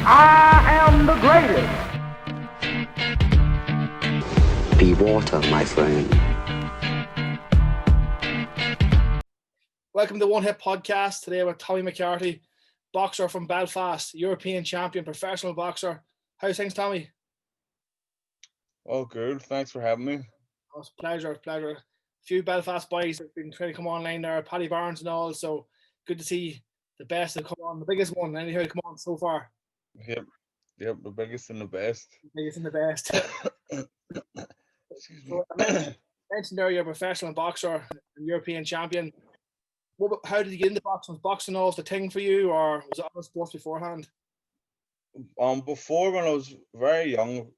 I am the greatest. Be water, my friend. Welcome to One Hit Podcast. Today with Tommy McCarthy, boxer from Belfast, European champion, professional boxer. How's things, Tommy? Oh, good. Thanks for having me. Oh, it's a pleasure. A few Belfast boys have been trying to come online there, Paddy Barnes and all, so good to see the best have come on, the biggest one, anyhow, come on so far. Yep, the biggest and the best. Biggest and the best. Excuse me. So I mentioned there you're a professional boxer and European champion. How did you get into boxing? Was boxing always the thing for you, or was it other sports beforehand? Before, when I was very young,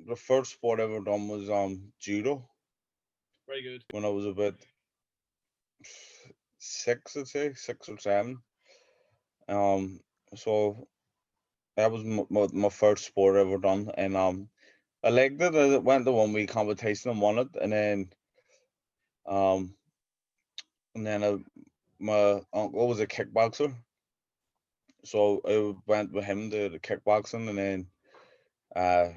the first sport I ever done was judo. Very good. When I was about 6, I'd say 6 or 7. So that was my first sport I ever done, and I liked it. I went to 1 week competition and won it, and then my uncle was a kickboxer, so I went with him to the kickboxing, and then I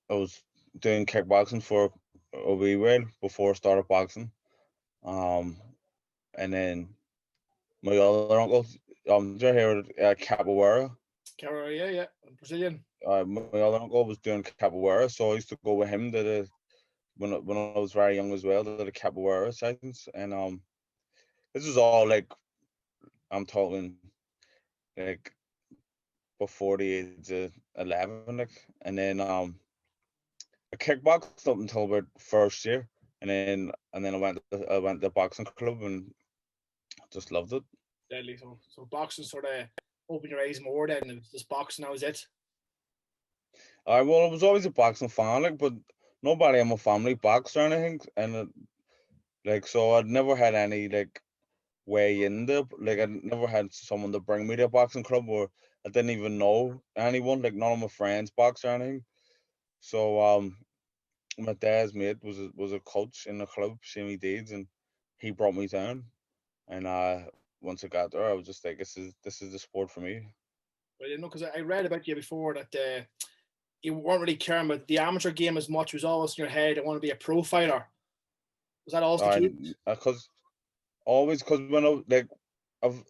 was doing kickboxing for a wee while before I started boxing. And then my other uncle, do you hear capoeira? Capoeira, yeah, Brazilian. My other uncle was doing capoeira, so I used to go with him to the when I was very young as well, to the capoeira sessions, and this is all like I'm talking like before the age of 11, like, and then I kickboxed up until about first year, and then I went to the boxing club and just loved it. Deadly. So boxing sort of opened your eyes more then. It was just boxing, that was it. I was always a boxing fan, like, but nobody in my family boxed or anything, and so I'd never had any like way into, like, I never had someone to bring me to a boxing club, or I didn't even know anyone, like none of my friends boxed or anything. So my dad's mate was a coach in the club, Sammy Deeds, and he brought me down. And once I got there, I was just like, this is the sport for me. Well, you know, because I read about you before that you weren't really caring about the amateur game as much. It was always in your head, I want to be a pro fighter. Was that always the case? Because when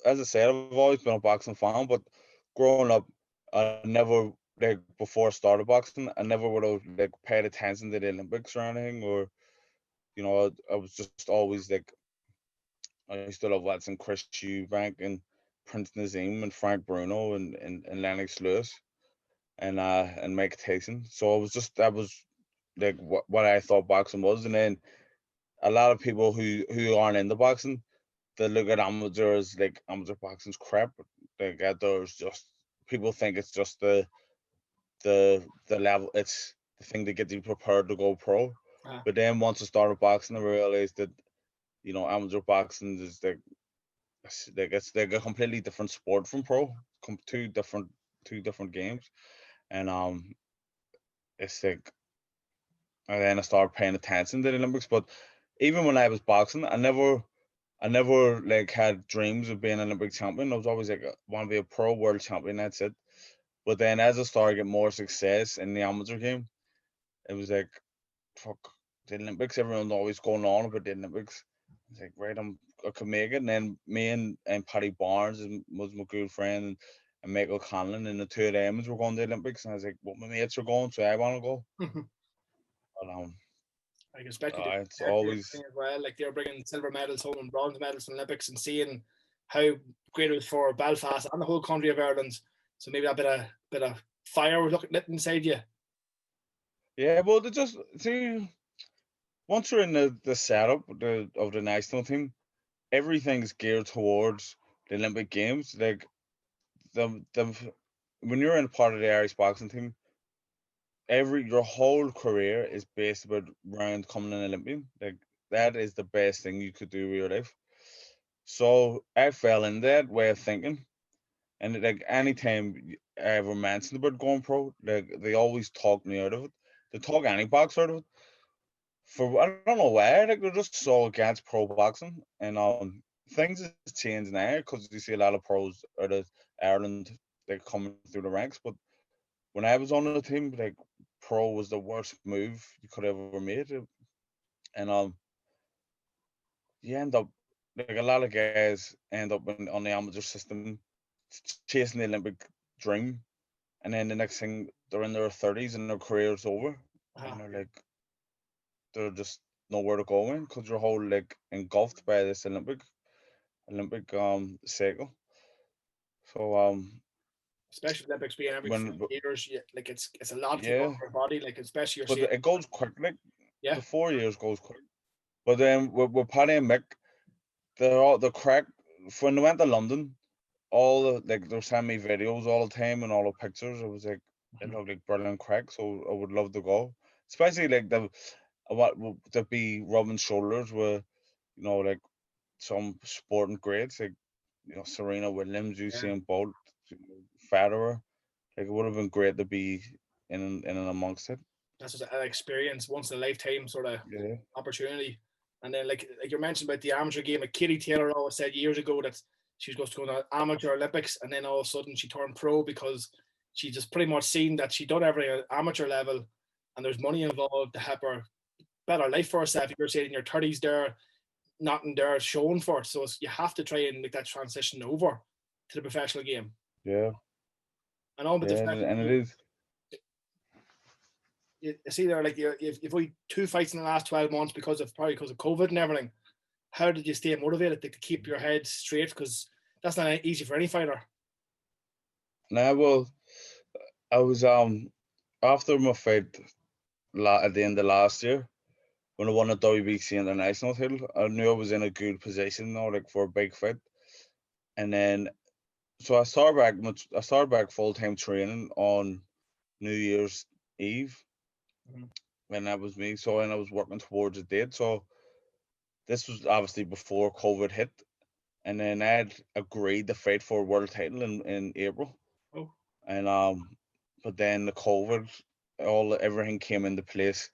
as I said, I've always been a boxing fan, but growing up, I never, like, before I started boxing, I never would have like paid attention to the Olympics or anything, or I was just always like, I used to love watching Chris Eubank and Prince Nazim and Frank Bruno and Lennox Lewis and Mike Tyson. So that was like what I thought boxing was, and then a lot of people who aren't into boxing, they look at amateurs like amateur boxing's crap. Like, there's just people think it's just the level, it's the thing to get you prepared to go pro. But then once I started boxing, I realized that amateur boxing is it's like a completely different sport from pro. Two different games, and it's like, and then I started paying attention to the Olympics. But even when I was boxing, I never like had dreams of being an Olympic champion. I was always like, I want to be a pro world champion. That's it. But then as I started getting more success in the amateur game, it was like, fuck, the Olympics. Everyone's always going on about the Olympics. It's like, right, I could make it. And then me and Paddy Barnes was my good friend, and Michael Conlon, and the two of them were going to the Olympics. And I was like, well, my mates are going, so I want to go. But I can expect it's always as well. Like, they're bringing silver medals home and bronze medals in the Olympics, and seeing how great it was for Belfast and the whole country of Ireland. So maybe that bit of fire was lit inside you. Yeah, well, they just see, once you're in the setup of the national team, everything's geared towards the Olympic Games. Like, the when you're in part of the Irish boxing team, your whole career is based around coming an Olympian. Like, that is the best thing you could do with your life. So I fell in that way of thinking, and like anytime I ever mentioned about going pro, like, they always talk me out of it. They talk any boxer out of it. For I don't know why, like, they're just so against pro boxing, and things has changed now because you see a lot of pros out of Ireland like coming through the ranks. But when I was on the team, like pro was the worst move you could ever made, and you end up like a lot of guys end up on the amateur system chasing the Olympic dream, and then the next thing they're in their 30s and their career's over, and they're just nowhere to go in because you're whole like engulfed by this Olympic cycle. So especially Olympics being every few when years, like it's a lot to take on yeah, your body, like especially you're but seeing. it goes quick. Like Yeah, the 4 years goes quick. But then with Paddy and Mick, they're all the crack when they went to London. All the like they're sending me videos all the time and all the pictures. It was like it looked like brilliant crack. So I would love to go, especially like the what would to be rubbing shoulders with like some sporting greats like Serena Williams, yeah. Usain Bolt, Federer. Like it would have been great to be in and amongst it. That's just an experience, once in a lifetime sort of Yeah. opportunity. And then like you mentioned about the amateur game, like Katie Taylor always said years ago that she was going to go to amateur Olympics, and then all of a sudden she turned pro because she just pretty much seen that she'd done every amateur level, and there's money involved to help her better life for herself. You're saying in your 30s there, nothing there shown for it. So you have to try and make that transition over to the professional game. Yeah. And on with the Yeah, professional and it game, is. you see there, like if we 2 fights in the last 12 months because of COVID and everything. How did you stay motivated to keep your head straight? Because that's not easy for any fighter. Nah, well, I was after my fight at the end of last year when I won the WBC international title, I knew I was in a good position now, like for a big fight. And then so I started back full time training on New Year's Eve, when that was me. So and I was working towards a date. So this was obviously before COVID hit, and then I had agreed to fight for a world title in April. Oh, And but then the COVID, everything came into place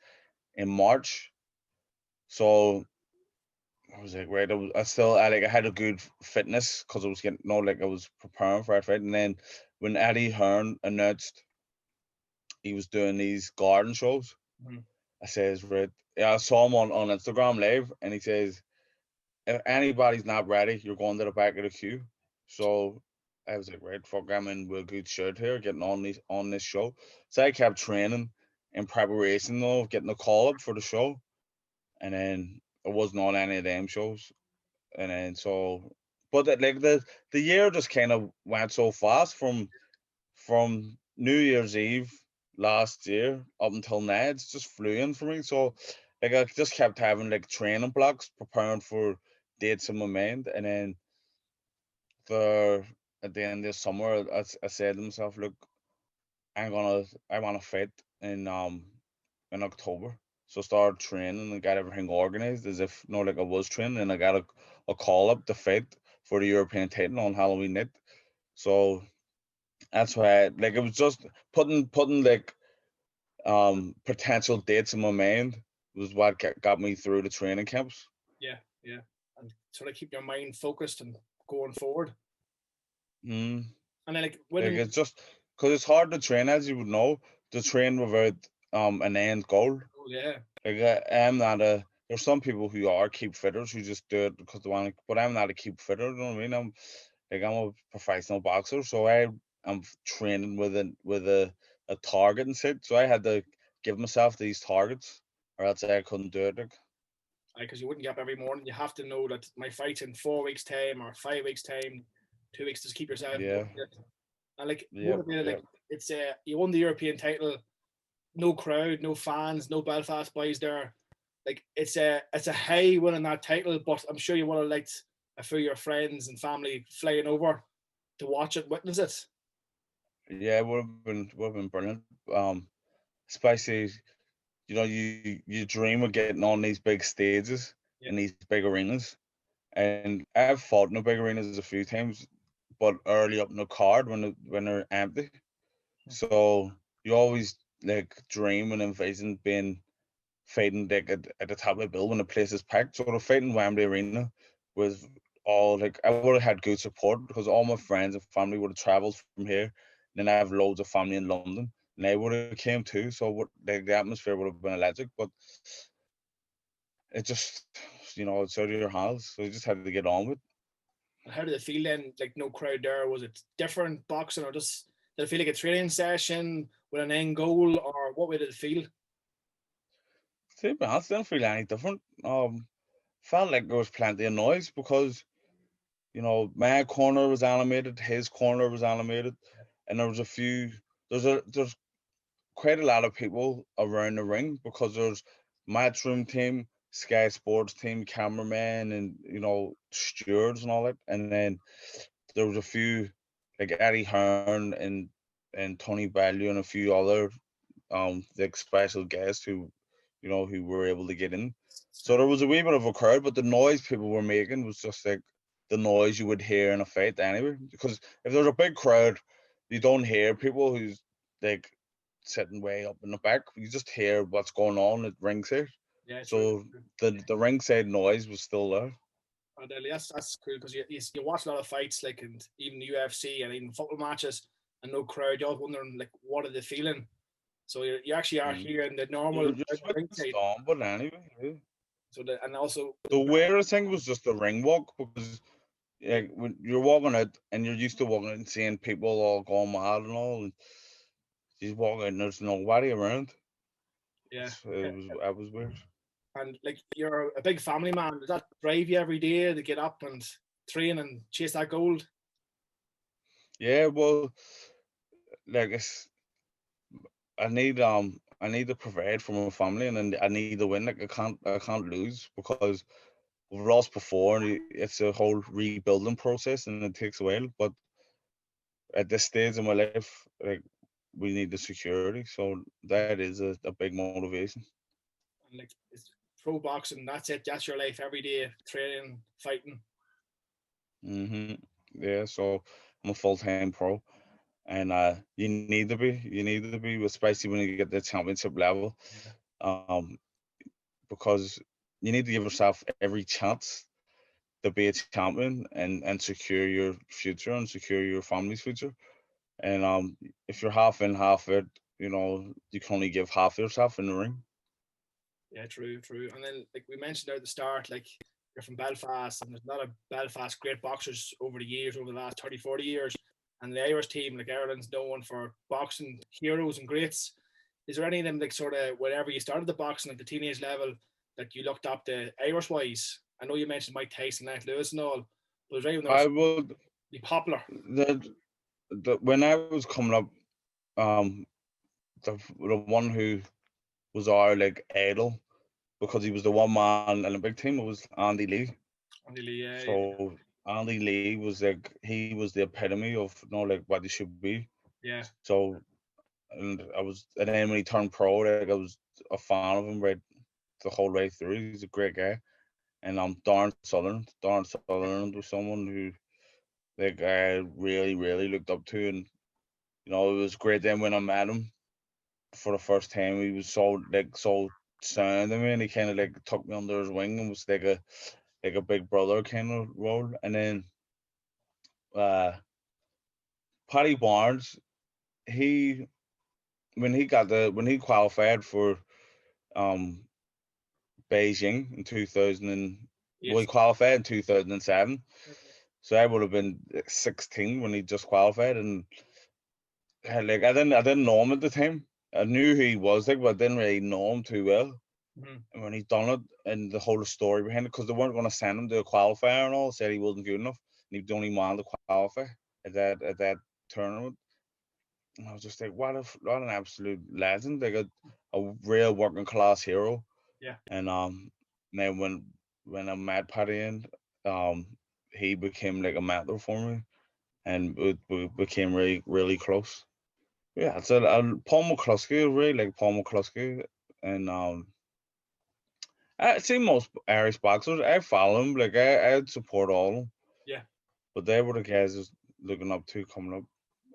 in March. So I was like, right, I had a good fitness because I was getting like I was preparing for that fight. And then when Eddie Hearn announced he was doing these garden shows, I says, right, yeah, I saw him on Instagram live, and he says, if anybody's not ready, you're going to the back of the queue. So I was like, right, fuck, I'm in with a good shirt here, getting on this show. So I kept training in preparation though, getting a call up for the show, and then I wasn't on any of them shows, and then so, but like the year just kind of went so fast from New Year's Eve last year up until now. It's just flew in for me. So like I just kept having like training blocks, preparing for dates in my mind, and then for at the end of summer, I said to myself, look, I want to fight in October. So I started training and got everything organized as if like I was training, and I got a call up to fight for the European title on Halloween night. So that's why like it was just putting like potential dates in my mind was what got me through the training camps. yeah, yeah. And sort of keep your mind focused and going forward. Mm. And then like Like winning. it's just because it's hard to train, as you would know, to train without an end goal. Oh, yeah. Like I'm not a. There's some people who are keep fitters who just do it because they want to, but I'm not a keep fitter. You know what I mean? I'm a professional boxer, so I'm training with a target and set. So I had to give myself these targets, or else I couldn't do it. Like. Because you wouldn't get up every morning. You have to know that my fight's in 4 weeks' time or 5 weeks' time, 2 weeks to keep yourself Yeah. motivated. And like Yep. motivated, Yep. like it's you won the European title, no crowd, no fans, no Belfast boys there. Like it's a high winning that title, but I'm sure you would have liked a few of your friends and family flying over to watch it, witness it. Yeah, it would have been brilliant. Especially you dream of getting on these big stages in these big arenas, and I've fought in the big arenas a few times, but early up in the card when they're empty. So you always like dream and envision being fighting like at the top of the bill when the place is packed. So the fight in Wembley Arena was all like I would have had good support because all my friends and family would have traveled from here. And then I have loads of family in London, and they would have came too. So what like the atmosphere would have been electric, but it just it's out of your hands. So you just had to get on with. And how did it feel then? Like no crowd there. Was it different boxing, or just did it feel like a training session with an end goal, or what way did it feel? To be honest, didn't feel any different. Felt like there was plenty of noise because my corner was animated, his corner was animated, and there was a few. There's quite a lot of people around the ring because there's matchroom team, Sky Sports team, cameramen, and stewards and all that. And then there was a few like Eddie Hearn and Tony Bellew and a few other like special guests who were able to get in. So there was a wee bit of a crowd, but the noise people were making was just like the noise you would hear in a fight anyway. Because if there's a big crowd, you don't hear people who's like sitting way up in the back. You just hear what's going on at ringside. Yeah, true. So the ringside noise was still there. And that's cool because you watch a lot of fights like and even the UFC and even football matches and no crowd. You're always wondering like what are they feeling? So you actually are hearing the normal You're just with the ringside. storm, but anyway. Yeah. So and also The weirdest thing was just the ring walk because when you're walking out and you're used to walking out and seeing people all going mad and all, and you walk out and there's nobody around. yeah. It was weird. And like you're a big family man. Does that drive you every day to get up and train and chase that gold? Yeah, well, like I need to provide for my family and then I need to win. Like I can't lose because we've lost before and it's a whole rebuilding process and it takes a while. But at this stage in my life, like we need the security, so that is a big motivation. And like it's pro boxing, that's it. That's your life every day, training, fighting. Yeah, so I'm a full-time pro, and you need to be. You need to be, especially when you get the championship level, um, because you need to give yourself every chance to be a champion and secure your future and secure your family's future. And if you're half in, half out, you can only give half yourself in the ring. Yeah, true, true. And then like we mentioned there at the start, like you're from Belfast and there's a lot of Belfast great boxers over the years, over the last 30, 40 years. And the Irish team, like Ireland's known for boxing heroes and greats. Is there any of them like sort of whenever you started the boxing at the teenage level that you looked up to Irish wise? I know you mentioned Mike Tyson, Nat Lewis and all, but was there anyone that I was would be popular? when I was coming up, um, the one who was our like idol because he was the one man Olympic team. It was Andy Lee. Really, yeah, So Andy Lee was like he was the epitome of like what he should be. yeah, So and then when he turned pro, like I was a fan of him right the whole way through. He's a great guy. And Darren Sutherland was someone who like I really really looked up to, and it was great then when I met him for the first time. He was so sound to me, and he kind of like took me under his wing and was like a big brother kind of role. And then uh, Paddy Barnes, he when he qualified for um Beijing in 2000 he yes, qualified in 2007. So I would have been 16 when he just qualified, and like I didn't know him at the time. I knew who he was like, but I didn't really know him too well. mm-hmm. And when he done it, and the whole story behind it, because they weren't going to send him to a qualifier and all, said he wasn't good enough, and he was the only man to qualify at that tournament. And I was just like, what an absolute legend, like a real working class hero. Yeah. And then when I met Paddy in, um, he became like a mentor for me, and we became really really close. Yeah, so Paul McCluskey, I really like Paul McCluskey, and I see most Irish boxers. I follow them, like I'd support all of them. Yeah. But they were the guys I was looking up to coming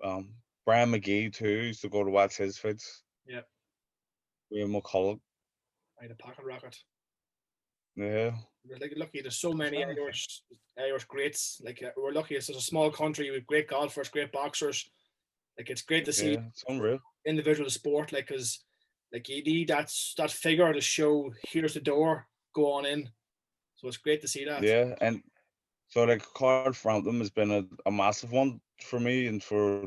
up. Brian McGee too used to go to watch his fights. Yeah. William McCulloch. Right, a pocket rocket. Yeah. We're like lucky. There's so many Trying to think. Irish greats. Like we're lucky. It's such a small country with great golfers, great boxers. Like it's great to see Yeah, it's unreal. individual sport. Like because like you need that figure to show here's the door, go on in. So it's great to see that. Yeah, and so like Card Frampton has been a massive one for me and for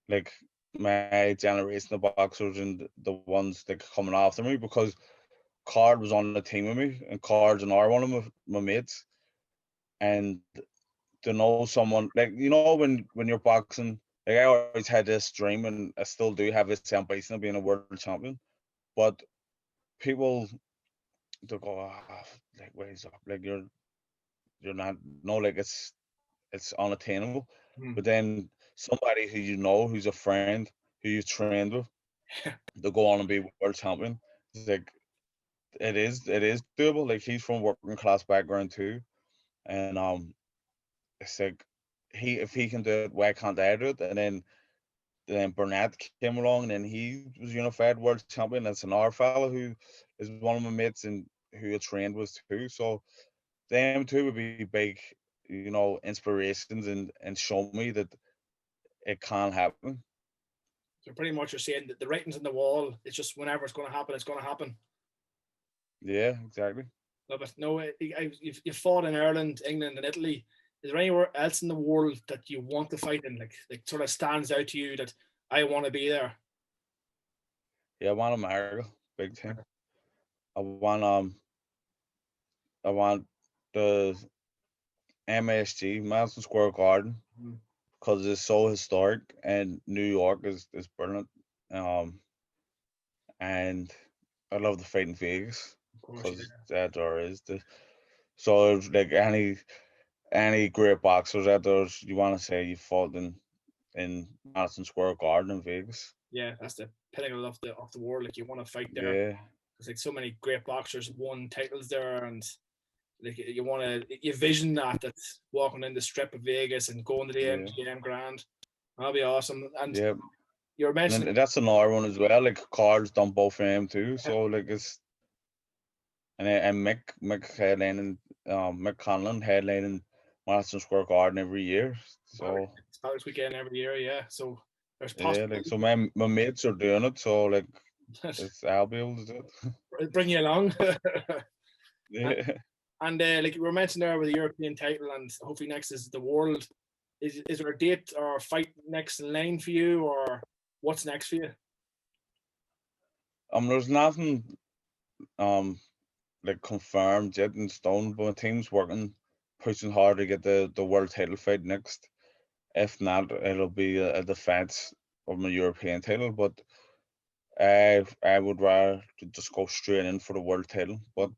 like my generation of boxers and the ones like coming after me because Card was on the team with me and Card's and are one of my mates. And to know someone like when you're boxing, like I always had this dream and I still do have this ambition of being a world champion. But people they go, like ways up, like you're not no like it's unattainable. Hmm. But then somebody who you know who's a friend who you trained with to go on and be world champion, it's like it is doable. Like he's from working class background too. And it's like if he can do it, why can't I do it? And then Burnett came along, and then he was unified world champion. That's another fella who is one of my mates and who I trained with too. So them two would be big, inspirations and show me that it can happen. So pretty much you're saying that the writing's on the wall. It's just whenever it's going to happen, it's going to happen. Yeah, exactly. No, but no, you fought in Ireland, England, and Italy. Is there anywhere else in the world that you want to fight in, like sort of stands out to you that I want to be there? Yeah, I want America, big time. I want I want the MSG, Madison Square Garden, Mm, because it's so historic, and New York is brilliant. Um, and I love the fight in Vegas of course, yeah. because that there is the so like any great boxers out there you want to say you fought in Madison Square Garden in Vegas. Yeah, that's the pinnacle of the world. Like you want to fight there. Yeah, There's like so many great boxers won titles there, and like you want to you vision that's walking in the strip of Vegas and going to the yeah, MGM Grand. That'll be awesome. And yeah. you were And mentioning, that's another one as well. Like Cards done both of them too. So like it's and Mick headlining Mick Conlon headlining Madison Square Garden every year. So Scottish weekend every year, yeah. So there's yeah, like possibility. so my mates are doing it. So like I'll be able to do Bring you along. and it. like we were mentioned there with the European title, and hopefully next is the world. Is there a date or a fight next in line for you, or what's next for you? There's nothing um like confirmed yet in stone, but my team's working, pushing hard to get the world title fight next. If not, it'll be a defense of my European title. But I would rather to just go straight in for the world title. But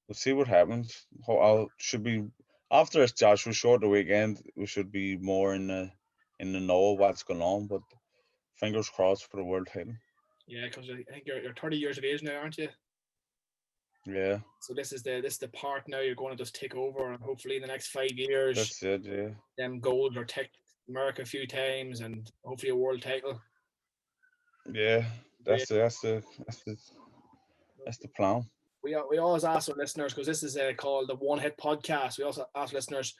we'll see what happens. I should be after this Joshua short the weekend. We should be more in the know of what's going on. But fingers crossed for the world title. Yeah, because I think you're 30 years of age now, aren't you? Yeah, So this is the part now you're going to just take over, and hopefully in the next 5 years, that's it. Yeah, them goals are ticked America a few times, and hopefully a world title. yeah. Great. That's the plan. We always ask our listeners, because this is called the One Hit Podcast. We also ask listeners,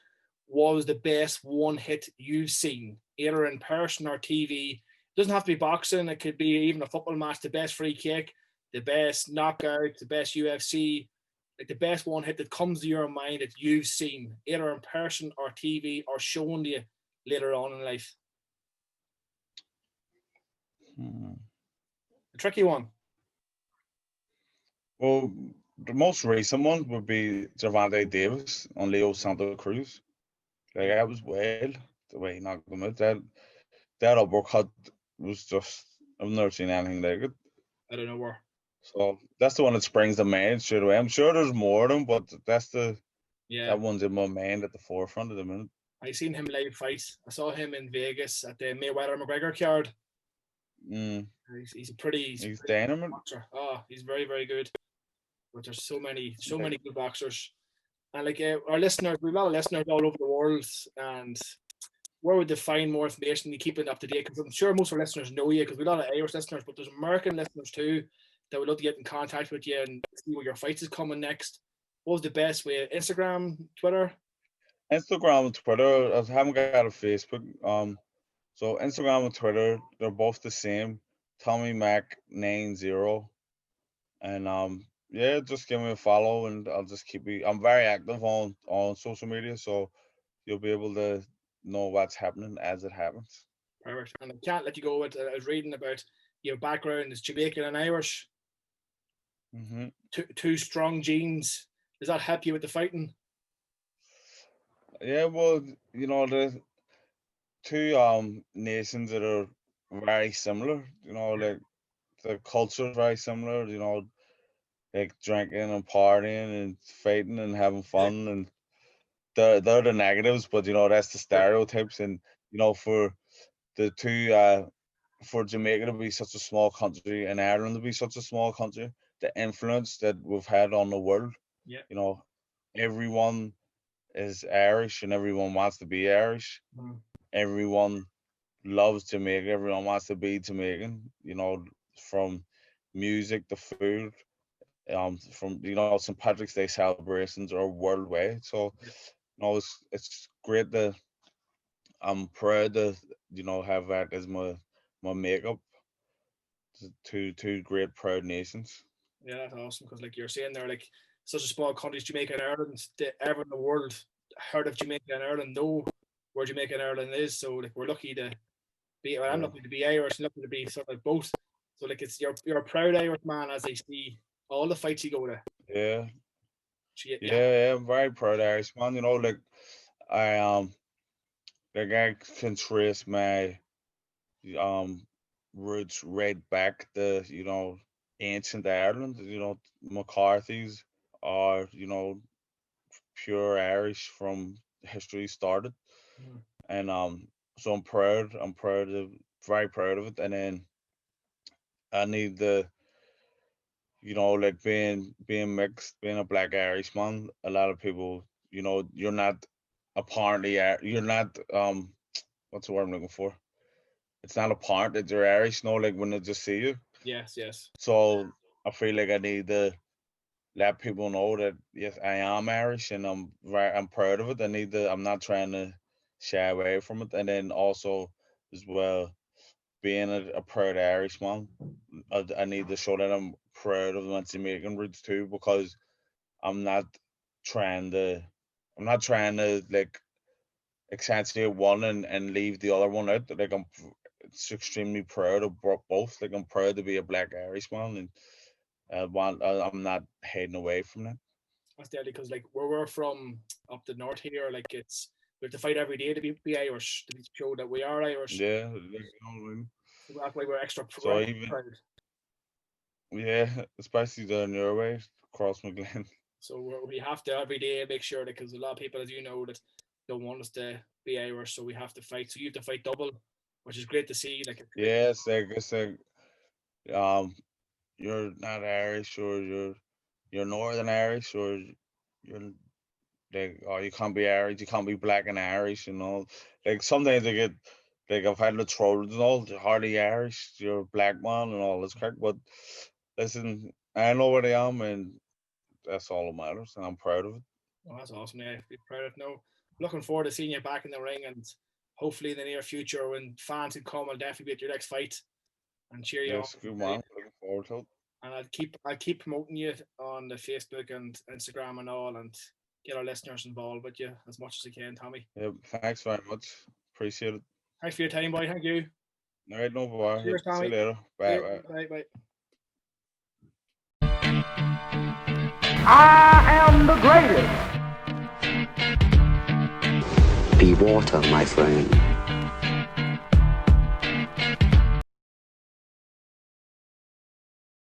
what was the best one hit you've seen, either in person or TV? It doesn't have to be boxing. It could be even a football match. The best free kick, the best knockout, the best UFC, like the best one hit that comes to your mind that you've seen, either in person or TV, or shown to you later on in life. Hmm. A tricky one. Well, the most recent one would be Gervonta Davis on Leo Santa Cruz. Like that was wild the way he knocked him out. That uppercut was just I've never seen anything like it. I don't know where. So that's the one that springs to mind straight away. I'm sure there's more of them, but Yeah, that one's in my mind at the forefront of the minute. I seen him live fight. I saw him in Vegas at the Mayweather McGregor card. Mm, He's a pretty he's dynamite. boxer. Oh, he's very, very good. But there's so many Like, good boxers. And like our listeners, we've a lot of listeners all over the world. And where would they find more information to keep it up to date? Because I'm sure most of our listeners know you, because we have a lot of Irish listeners, but there's American listeners too that would love to get in contact with you and see where your fights is coming next. what was the best way? Instagram, Twitter? Instagram and Twitter. I haven't got a Facebook. So Instagram and Twitter, they're both the same. Tommy Mac 90. And yeah, just give me a follow and I'll just I'm very active on social media, so you'll be able to know what's happening as it happens. Perfect. And I can't let you go with, I was reading about your background is Jamaican and Irish. Mm-hmm. Two strong genes. Does that help you with the fighting? Yeah, well, the two nations that are very similar, like the culture is very similar, like drinking and partying and fighting and having fun, and they're the negatives, but that's the stereotypes. And for the two for Jamaica to be such a small country and Ireland to be such a small country, the influence that we've had on the world, everyone is Irish and everyone wants to be Irish. Everyone loves Jamaica. Everyone wants to be Jamaican. From music to food, from St. Patrick's Day celebrations are worldwide. So it's great that I'm proud to have that as my makeup. Two great proud nations. Yeah, that's awesome, because like you're saying there, like such a small country, Jamaica and Ireland, everyone in the world heard of Jamaica and Ireland, know where Jamaica and Ireland is. So like we're lucky to be. Well, I'm lucky to be Irish, and lucky to be sort of like both. So like you're a proud Irish man, as I see all the fights you go to. Yeah. Yeah, I'm very proud Irish man. Like I I can trace my roots right back to ancient Ireland. McCarthy's are pure Irish from history started. And so I'm proud. Very proud of it. And then I need like being mixed, being a black Irishman. A lot of people, you're not apparently you're not what's the word I'm looking for? It's not apparent that you're Irish, like when they just see you. Yes. So I feel like I need to let people know that yes, I am Irish and I'm proud of it. I'm not trying to shy away from it. And then also as well, being a proud Irishman, I need to show that I'm proud of my Jamaican roots too, because I'm not trying to like accentuate one and leave the other one out. Like it's extremely proud of both. Like I'm proud to be a black Irishman, and I'm not heading away from that. That's deadly, because like where we're from up the north here, like we have to fight every day to be Irish, to show that we are Irish. Yeah, so that's why we're extra so proud. Yeah, especially down your way, across McGlen. So we have to every day make sure that, because a lot of people, as you know, that don't want us to be Irish, so we have to fight. So you have to fight double, which is great to see. Like it's like you're not Irish, or you're Northern Irish, or you're like, oh, you can't be Irish, you can't be black and Irish, Like sometimes I get like I've had the trolls and all, hardly Irish, you're a black man and all this crap. But listen, I know what I am, and that's all that matters, and I'm proud of it. Oh, that's awesome. Yeah, be proud of it. No, looking forward to seeing you back in the ring, and hopefully in the near future when fans can come, I'll definitely be at your next fight and cheer you on. Good man. Looking forward to it. And I'll keep promoting you on the Facebook and Instagram and all, and get our listeners involved with you as much as I can, Tommy. Yeah, thanks very much. Appreciate it. Thanks for your time, boy. Thank you. All right, no bother. Cheers, Tommy. See you later. Bye. Bye. I am the greatest. Be water, my friend.